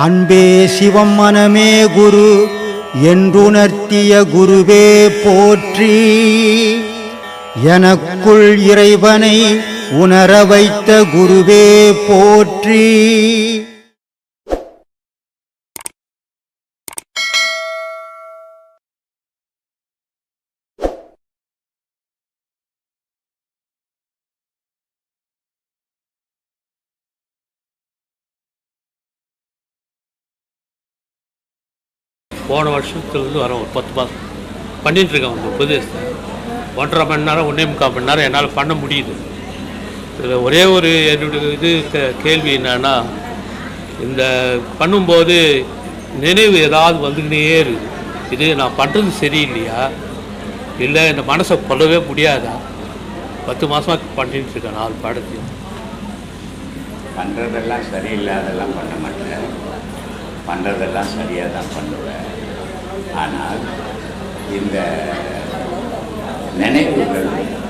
அன்பே சிவம் மனமே குரு என்றுணர்த்திய குருவே போற்றி. எனக்குள் இறைவனை உணர வைத்த குருவே போற்றி. போன வருஷத்துலேருந்து வரோம். ஒரு 10 மாதம் பண்ணிகிட்ருக்கேன். வந்து உபதேசத்தை 1.5 மணி நேரம் 1.25 மணி நேரம் என்னால் பண்ண முடியுது. இதில் ஒரே ஒரு என்னுடைய கேள்வி என்னன்னா, இந்த பண்ணும்போது நினைவு ஏதாவது வந்துக்கினே இருக்குது. இது நான் பண்ணுறது சரியில்லையா, இல்லை இந்த மனசை கொல்லவே முடியாதா? 10 மாதமாக பண்ணிகிட்ருக்கேன் 4 பாடத்தையும். பண்ணுறதெல்லாம் சரியில்லாதெல்லாம் பண்ண மாட்டேன், பண்ணுறதெல்லாம் சரியாக தான் பண்ணுவேன். ஆனால் இந்த நினைவுகள்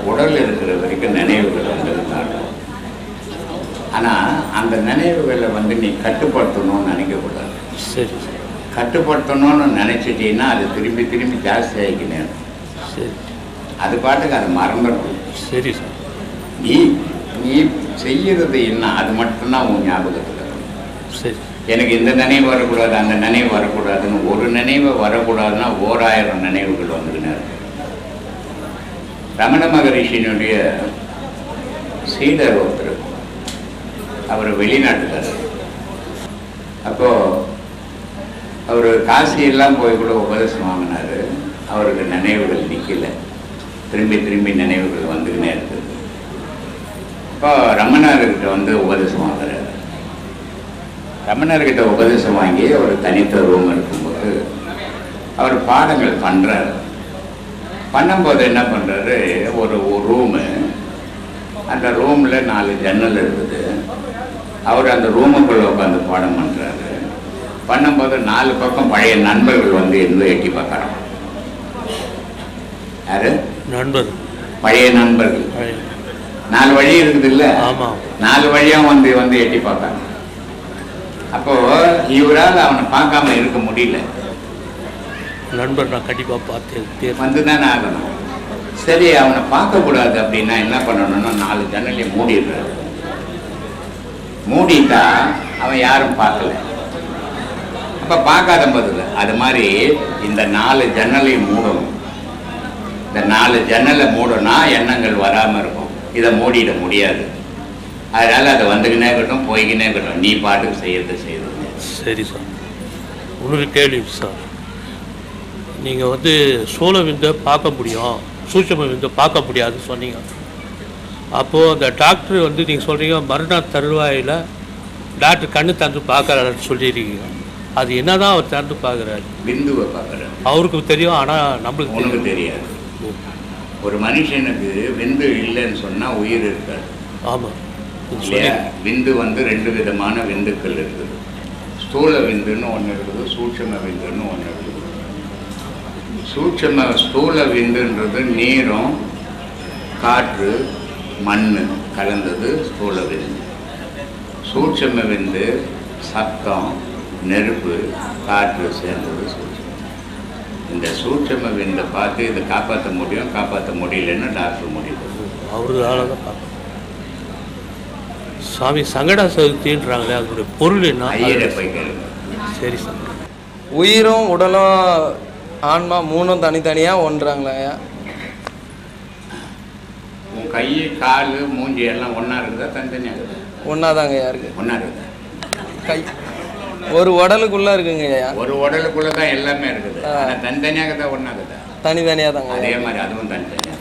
உடல் இருக்கிற வரைக்கும் நினைவுகள் வந்ததுனால, ஆனால் அந்த நினைவுகளை நீ கட்டுப்படுத்தணும்னு நினைக்கக்கூடாது. சரி, கட்டுப்படுத்தணும்னு நினச்சிட்டீங்கன்னா அது திரும்பி திரும்பி ஜாஸ்தி ஆகிக்கினேன். சரி, அது பாட்டுக்கு அது மறந்துடும். சரி சார். நீ நீ செய்கிறது என்ன, அது மட்டும்தான் உன் ஞாபகத்தில் இருக்கும். சரி, எனக்கு இந்த நினைவு வரக்கூடாது, அந்த நினைவு வரக்கூடாதுன்னு, ஒரு நினைவு வரக்கூடாதுன்னா 1000 நினைவுகள் வந்துக்கினே இருக்கு. ரமண மகரிஷியினுடைய சீடர் ஒருத்தர், அவர் வெளிநாட்டுக்காரர். அப்போது அவர் காசியெல்லாம் போய் கூட உபதேசம் வாங்கினார். அவருக்கு நினைவுகள் நிற்கலை, திரும்பி திரும்பி நினைவுகள் வந்துக்கினே இருக்குது. இப்போ ரமணர்கிட்ட உபதேசம் வாங்குறாரு. ரமணர்கிட்ட உபதேசம் வாங்கி ஒரு தனித்த ரூம் இருக்கும்போது அவர் பாடங்கள் பண்ணுறாரு. பண்ணும்போது என்ன பண்ணுறாரு, ஒரு ரூமு, அந்த ரூமில் 4 ஜன்னல் இருக்குது. அவர் அந்த ரூமுக்குள்ளே உட்காந்து பாடம் பண்ணுறாரு. பண்ணும்போது 4 பக்கம் பழைய நண்பர்கள் இருந்து எட்டி பார்க்குறாங்க. யாரு நண்பர்? பழைய நண்பர்கள். 4 வழி இருக்குது இல்லை? ஆமாம். 4 வழியாக எட்டி பார்க்குறாங்க. அப்போது இவரால் அவனை பார்க்காம இருக்க முடியல. நண்பர் நான் கண்டிப்பாக பார்த்து தானே ஆகணும். சரி, அவனை பார்க்கக்கூடாது அப்படின்னா என்ன பண்ணணும்னா 4 ஜன்னலையும் மூடிடுறாரு. மூடிட்டா அவன் யாரும் பார்க்கல. அப்போ பார்க்காத பதில் அது மாதிரி இந்த 4 ஜன்னலையும் மூடணும். இந்த 4 ஜன்னலை மூடனா எண்ணங்கள் வராமல் இருக்கும். இதை மூடிட முடியாது. அதனால் அதை வந்துக்கினே இருக்கட்டும், போய்கினே இருக்கட்டும், நீ பாட்டுக்கு செய்யறது. சரி சார். இன்னொரு கேள்வி சார், நீங்கள் சோழ விந்தை பார்க்க முடியும், சூட்சும விந்தை பார்க்க முடியாதுன்னு சொன்னீங்க. அப்போது அந்த டாக்டர் நீங்கள் சொல்கிறீங்க மரண தருவாயில் டாக்டர் கண்ணு திறந்து பார்க்குறாருன்னு சொல்லியிருக்கீங்க. அது என்ன தான் அவர் திறந்து பார்க்குறாரு? விந்துவை பார்க்குறாரு. அவருக்கு தெரியும், ஆனால் நம்மளுக்கு தெரியாது. ஒரு மனுஷனுக்கு விந்து இல்லைன்னு சொன்னால் உயிர் இருக்காது. ஆமாம். விந்து 2 விதமான விந்துக்கள் இருக்குது. ஸ்தூல விந்துன்னு ஒன்று இருக்குது, சூட்சும விந்துன்னு ஒன்று இருக்குது. ஸ்தூல விந்துன்றது நீரும் காற்று மண் கலந்தது ஸ்தூல விந்து. சூட்சும விந்து சத்தம் நெருப்பு காற்று சேர்ந்தது சூட்சும. இந்த சூட்சும விந்தை பார்த்து இதை காப்பாற்ற முடியும், காப்பாற்ற முடியலன்னு டாக்டர் முடிவு. அவருதால தான் பார்க்க. சாமி சங்கடா சதுர்த்தின்றாங்களே, அதோடைய பொருள் என்ன? போய் கேளுங்க. சரி சார். உயிரும் உடலும் ஆன்மா 3 தனித்தனியாக ஒன்றாங்களா? உன் கை கால் மூஞ்சி எல்லாம் ஒன்றா இருக்குதா தனித்தனியாக இருக்குது? ஒன்றா தாங்க. யாருக்கு ஒன்றா இருக்குது? கை ஒரு உடலுக்குள்ளே இருக்குங்க. ஒரு உடலுக்குள்ளே தான் எல்லாமே இருக்குது. தனித்தனியாக தான் ஒன்றா இருக்குதா? தனித்தனியாக தாங்க. அதே மாதிரி அதுவும் தனித்தனியாக.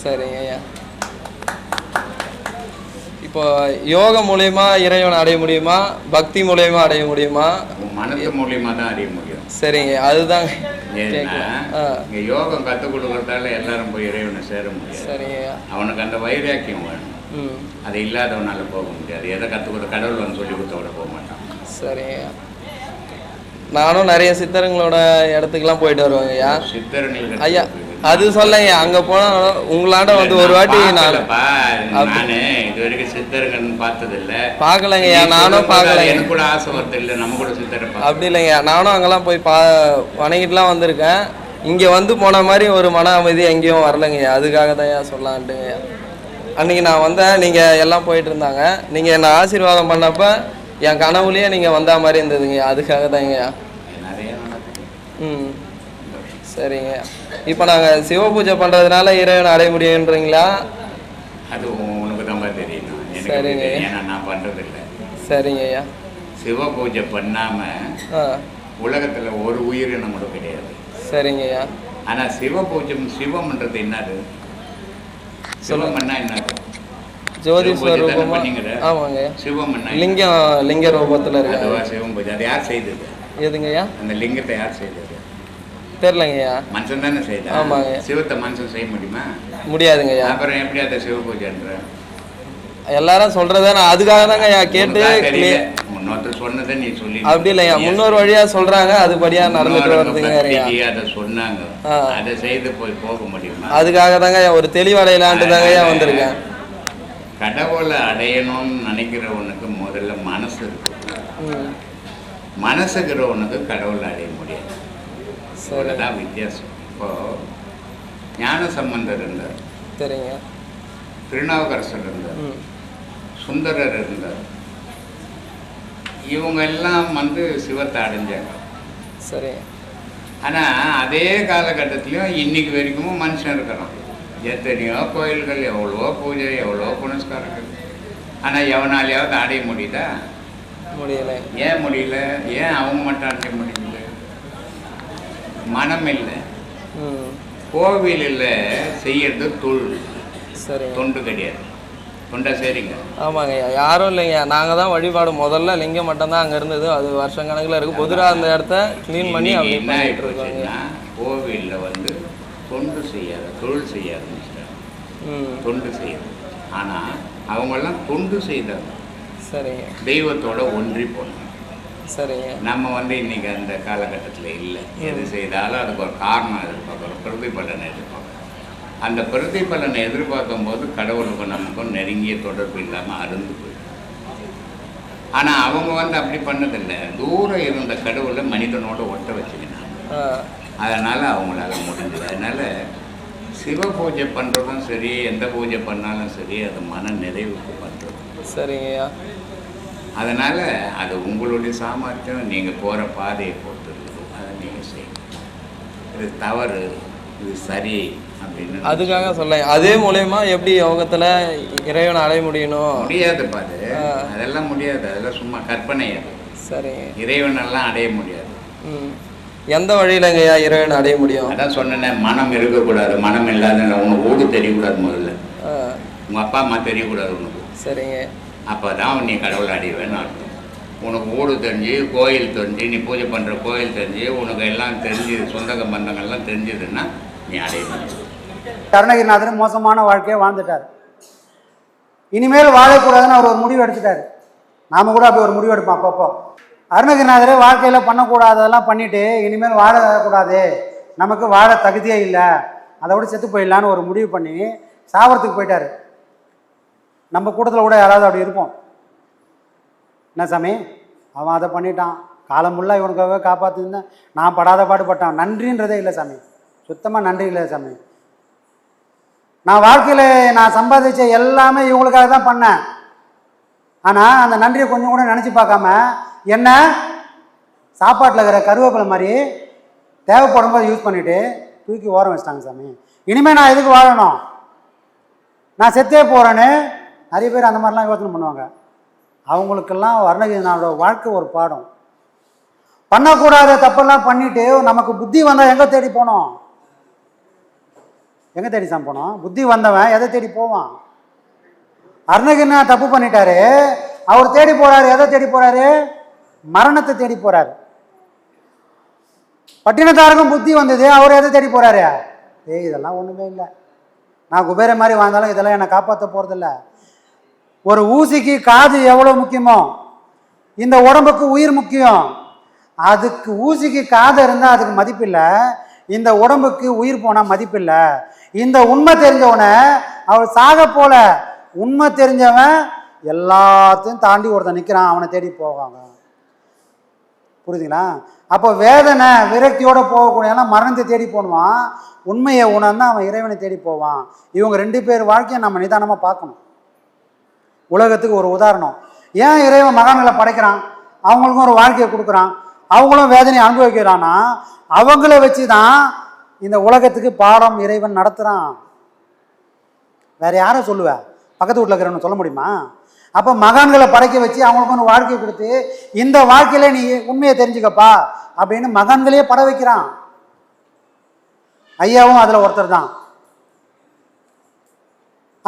சரிங்க ஐயா. இப்போ யோக மூலயமா இறைவனை அடைய முடியுமா, பக்தி மூலயமா அடைய முடியுமா? மனசு மூலியமா தான் அறிய முடியும். சரிங்க, அதுதாங்க. இங்கே யோகம் கற்றுக் கொடுக்கறதால எல்லாரும் போய் இறைவனை சேர முடியும். சரிங்க. அவனுக்கு அந்த வைராக்கியம் வேணும். அது இல்லாதவனால போக முடியாது. எதை கற்றுக் கொடுத்த கடவுள் சொல்லி கொடுத்தவட போக மாட்டான். சரிங்க. நானும் நிறைய சித்தருங்களோட இடத்துக்குலாம் போயிட்டு வருவாங்க ஐயா. சித்தருங்களுக்கு ஐயா அது சொல்லுங்க, அங்க போனா உங்களாண்ட வந்து ஒரு வாட்டி நானு இது வரைக்கும் சித்தர்கள் பார்த்தது இல்ல, பாக்கலங்கய்யா. நானும் பாக்கல, எனக்கு கூட ஆசை வருது இல்ல நம்ம கூட சித்தரை அப்படி இல்லைங்க. நானும் அங்கெல்லாம் போய் வணங்கிட்டுலாம் வந்திருக்கேன். இங்க வந்து போன மாதிரி ஒரு மன அமைதி எங்கேயும் வரலங்கய்யா. அதுக்காக தான் சொல்லலான்ட்டுங்கய்யா. அன்னைக்கு நான் வந்தேன், நீங்க எல்லாம் போயிட்டு இருந்தாங்க. நீங்க என்ன ஆசீர்வாதம் பண்ணப்ப என் கனவுலயே நீங்க வந்த மாதிரி இருந்ததுங்கய்யா. அதுக்காக தாங்கய்யா. ம், சரிங்க. இப்போ நாங்கள் சிவ பூஜை பண்ணுறதுனால இறைவனை அடைய முடியுன்றீங்களா? அது உனக்கு தான் தெரியணும். சரிங்க, ஏன்னா நான் பண்ணுறது இல்லை. சரிங்க ஐயா. சிவ பூஜை பண்ணாமல் உலகத்தில் ஒரு உயிரினம் கூட கிடையாது. சரிங்க ஐயா. ஆனால் சிவ பூஜை சிவம்ன்றது என்னது? சிவம்னா என்னது? ஜோதி ஸ்வரூபமா? ஆமாங்க. சிவம் என்ன? லிங்கம், லிங்க ரூபத்தில் இருக்கு. அதுவா சிவம் பூஜை? அது யார் செய்தது? எதுங்கய்யா? அந்த லிங்கத்தை யார் செய்தது? தெரியலங்கய்யா. மனுஷன் தானே செய்தா? ஆமாங்க. சிவத்தை மனுஷன் செய்ய முடியுமா? முடியாதுங்கய்யா. அப்புறம் எப்படி அதை சிவ பூஜைன்ற? எல்லாரும் சொல்றத நான் அதுக்காக தாங்க கேட்டு, முன்னோர் சொன்னதை நீ சொல்லி. அப்படி இல்லையா, முன்னோர் வழியா சொல்றாங்க, அதுபடியா நடந்துட்டு வருதுங்க. அதை சொன்னாங்க, அதை செய்து போக முடியுமா? அதுக்காக தாங்க ஒரு தெளிவடையலான்ட்டு தாங்க வந்திருக்கேன். கடவுளை அடையணும்னு நினைக்கிறவனுக்கு முதல்ல மனசு இருக்கு. மனசுக்கிறவனுக்கு கடவுளை அடைய முடியாது. அவ்வளோதான் வித்தியாசம். இப்போ ஞான சம்பந்தர் இருந்தார், சரிங்க, திருநாவுக்கரசர் இருந்தார், சுந்தரர் இருந்தார். இவங்க எல்லாம் சிவத்தை அடைஞ்சாங்க. சரி. ஆனால் அதே காலகட்டத்திலையும் இன்னைக்கு வரைக்கும் மனுஷன் இருக்கிறான். எத்தனையோ கோயில்கள், எவ்வளோ பூஜை, எவ்வளோ புனஸ்காரங்கள். ஆனால் எவனாலையாவது அடைய முடியுதா? முடியல. ஏன் முடியல? ஏன் அவங்க மட்டும் அடைய முடியல? மனம் இல்லை. கோவிலில் செய்யறது தொழில், சரி, தொண்டு கிடையாது. தொண்டா சரிங்க? ஆமாங்க, யாரும் இல்லைங்க. நாங்கள் தான் வழிபாடு. முதல்ல லிங்கம் மட்டும்தான் அங்கே இருந்தது. அது வருஷம் கணக்கில் இருக்குது. புதுரா அந்த இடத்த க்ளீன் பண்ணி அப்படி என்ன ஆகிட்டு கோவிலில் தொண்டு செய்யாத, தொழில் செய்ய ஆரம்பிச்சிட்டாங்க. தொண்டு செய்யாது. ஆனால் அவங்கெல்லாம் தொண்டு செய்தாங்க. சரிங்க. தெய்வத்தோட ஒன்றி போனாங்க. சரிங்க. நம்ம இன்னைக்கு அந்த காலகட்டத்தில் இல்லை. எது செய்தாலும் அதுக்கு ஒரு காரணம் எதிர்பார்க்குறோம், பிரதிபலனை எதிர்பார்க்குறோம். அந்த பிரதிபலனை எதிர்பார்க்கும் போது கடவுளுக்கும் நமக்கும் நெருங்கிய தொடர்பு இல்லாமல் அருந்து போயிடும். ஆனால் அவங்க அப்படி பண்ணதில்லை. தூரம் இருந்த கடவுளை மனிதனோட ஒட்ட வச்சுக்கினாங்க. அதனால் அவங்களால முடிஞ்சது. அதனால் சிவ பூஜை பண்ணுறதும் சரி, எந்த பூஜை பண்ணாலும் சரி, அது மன நிறைவுக்கு பண்ணுறது. சரிங்கய்யா. அதனால் அது உங்களுடைய சாமர்த்தியம், நீங்கள் போகிற பாதையை பொறுத்து இருக்குது. அதை நீங்கள் செய்யணும். இது தவறு, இது சரி அப்படின்னு அதுக்காக சொல்ல. அதே மூலயமா எப்படி யோகத்தில் இறைவனை அடைய முடியணும்? முடியாது பாரு, அதெல்லாம் முடியாது. அதெல்லாம் சும்மா கற்பனை. அது சரி, இறைவனெல்லாம் அடைய முடியாது. எந்த வழியிலங்கய்யா இறைவனை அடைய முடியும்? அதான் சொன்னேன், மனம் இருக்கக்கூடாது. மனம் இல்லாத உனக்கு ஊடு தெரியக்கூடாது. முதல்ல உங்கள் அப்பா அம்மா தெரியக்கூடாது உனக்கு. சரிங்க. அப்போ தான் நீ கடவுளை அடைவேன்னு அர்த்தம். உனக்கு ஊடு தெரிஞ்சு, கோயில் தெரிஞ்சு, நீ பூஜை பண்ணுற கோயில் தெரிஞ்சு, உனக்கு எல்லாம் தெரிஞ்சு, சொந்த பந்தங்கள்லாம் தெரிஞ்சதுன்னா நீ அடைய முடியும். அருணகிரிநாதர் மோசமான வாழ்க்கையை வாழ்ந்துட்டார். இனிமேல் வாழக்கூடாதுன்னு அவர் ஒரு முடிவு எடுத்துட்டார். நாம் கூட அப்படி ஒரு முடிவு எடுப்போம் அப்பப்போ. அருணகிரிநாதரே வாழ்க்கையில் பண்ணக்கூடாததெல்லாம் பண்ணிவிட்டு இனிமேல் வாழக்கூடாது, நமக்கு வாழ தகுதியே இல்லை, அதை விட செத்து போயிடலான்னு ஒரு முடிவு பண்ணி சாவரத்துக்கு போயிட்டார். நம்ம கூட்டத்தில் கூட யாராவது அப்படி இருப்போம். என்ன சாமி, அவன் அதை பண்ணிட்டான், காலம் ஃபுல்லாக இவனுக்காக காப்பாற்றிருந்தேன், நான் படாத பாடுபட்டான், நன்றின்றதே இல்லை சாமி. சுத்தமாக நன்றி இல்லை சாமி. நான் வாழ்க்கையில் நான் சம்பாதிச்ச எல்லாமே இவங்களுக்காக தான் பண்ணேன். ஆனால் அந்த நன்றியை கொஞ்சம் கூட நினச்சி பார்க்காம என்ன சாப்பாட்டில் இருக்கிற கருவேப்பிலை மாதிரி தேவைப்படும் போது யூஸ் பண்ணிவிட்டு தூக்கி ஓரம் வச்சிட்டாங்க சாமி. இனிமேல் நான் எதுக்கு வாழணும், நான் செத்தே போகிறேன்னு நிறைய பேர் அந்த மாதிரிலாம் யோசனை பண்ணுவாங்க. அவங்களுக்கெல்லாம் அருணகிரிநாதரோட வாழ்க்கை ஒரு பாடம். பண்ணக்கூடாத தப்பெல்லாம் பண்ணிவிட்டு நமக்கு புத்தி வந்தால் எங்கே தேடி போனோம்? எங்கே தேடி சாமி போனோம்? புத்தி வந்தவன் எதை தேடி போவான்? அருணகிரிநாதர் தப்பு பண்ணிட்டாரு, அவர் தேடி போகிறாரு. எதை தேடி போகிறாரு? மரணத்தை தேடி போகிறாரு. பட்டினத்தாருக்கும் புத்தி வந்தது, அவர் எதை தேடி போகிறாரு? இதெல்லாம் ஒன்றுமே இல்லை, நான் குபேர மாதிரி வாழ்ந்தாலும் இதெல்லாம் என்னை காப்பாற்ற போகிறதில்ல. ஒரு ஊசிக்கு காது எவ்வளோ முக்கியமோ இந்த உடம்புக்கு உயிர் முக்கியம். அதுக்கு ஊசிக்கு காது இருந்தால் அதுக்கு மதிப்பில்லை, இந்த உடம்புக்கு உயிர் போனால் மதிப்பில்லை. இந்த உண்மை தெரிஞ்சவனை அவர் சாக போல, உண்மை தெரிஞ்சவன் எல்லாத்தையும் தாண்டி ஒருத்தன் நிற்கிறான், அவனை தேடி போவாங்க. புரியுதுங்களா? அப்போ வேதனை விரக்தியோடு போகக்கூடியனா மரணத்தை தேடி போடுவான், உண்மையை உணர்ந்தா அவன் இறைவனை தேடி போவான். இவங்க 2 பேர் வாழ்க்கையை நம்ம நிதானமாக பார்க்கணும். உலகத்துக்கு ஒரு உதாரணம். ஏன் இறைவன் மகான்களை படைக்கிறான்? அவங்களுக்கும் ஒரு வாழ்க்கையை கொடுக்குறான், அவங்களும் வேதனையை அனுபவிக்கிறான்னா அவங்கள வச்சு தான் இந்த உலகத்துக்கு பாடம் இறைவன் நடத்துகிறான். வேற யாரை சொல்லுவேன்? பக்கத்து வீட்டில் இருக்கிறவன்னு சொல்ல முடியுமா? அப்போ மகான்களை படைக்க வச்சு அவங்களுக்கு ஒரு வாழ்க்கையை கொடுத்து இந்த வாழ்க்கையில நீ உண்மையை தெரிஞ்சுக்கப்பா அப்படின்னு மகான்களையே பட வைக்கிறான். ஐயாவும் அதில் ஒருத்தர் தான்.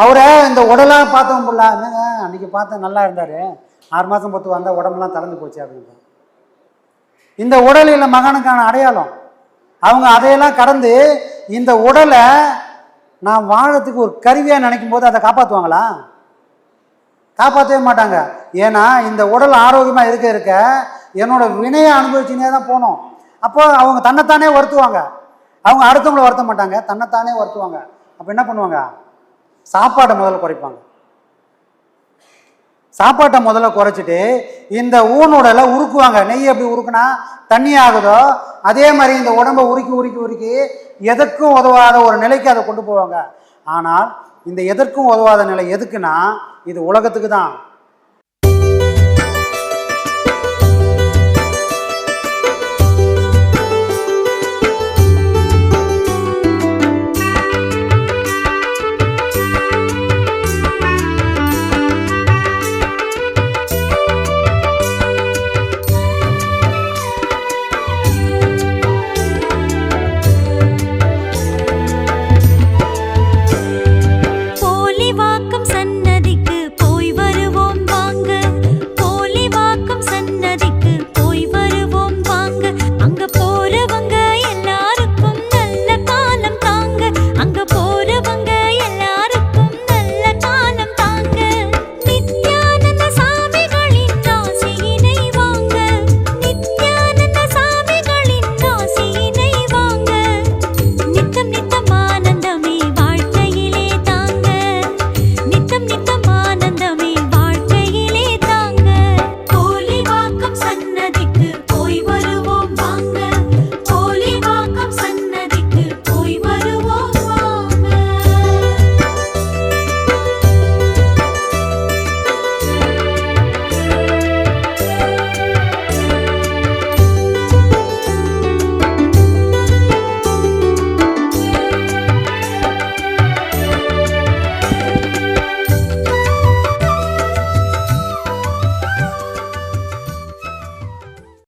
அவரை இந்த உடலாக பார்த்தவங்க போல, என்னங்க அன்னைக்கு பார்த்த நல்லா இருந்தார், 6 மாதம் பொத்து வந்தால் உடம்புலாம் திறந்து போச்சு அப்படின்னு. இந்த உடலில் மகனுக்கான அடையாளம். அவங்க அதையெல்லாம் கடந்து இந்த உடலை நான் வாழறதுக்கு ஒரு கருவியாக நினைக்கும் போது அதை காப்பாற்றுவாங்களா? காப்பாற்றவே மாட்டாங்க. ஏன்னா இந்த உடல் ஆரோக்கியமாக இருக்க என்னோட வினையை அனுபவிச்சுனே தான் போகணும். அப்போ அவங்க தன்னைத்தானே வருத்துவாங்க. அவங்க அடுத்தவங்களை வருத்த மாட்டாங்க, தன்னைத்தானே வருத்துவாங்க. அப்போ என்ன பண்ணுவாங்க? சாப்பாட்டை முதல்ல குறைப்பாங்க. சாப்பாட்டை முதல்ல குறைச்சிட்டு இந்த ஊனோடல உருக்குவாங்க. நெய் எப்படி உருக்குனா தண்ணி ஆகுதோ அதே மாதிரி இந்த உடம்பை உருக்கி உருக்கி உருக்கி எதற்கும் உதவாத ஒரு நிலைக்கு அதை கொண்டு போவாங்க. ஆனால் இந்த எதற்கும் உதவாத நிலை எதுக்குன்னா இது உலகத்துக்கு தான்.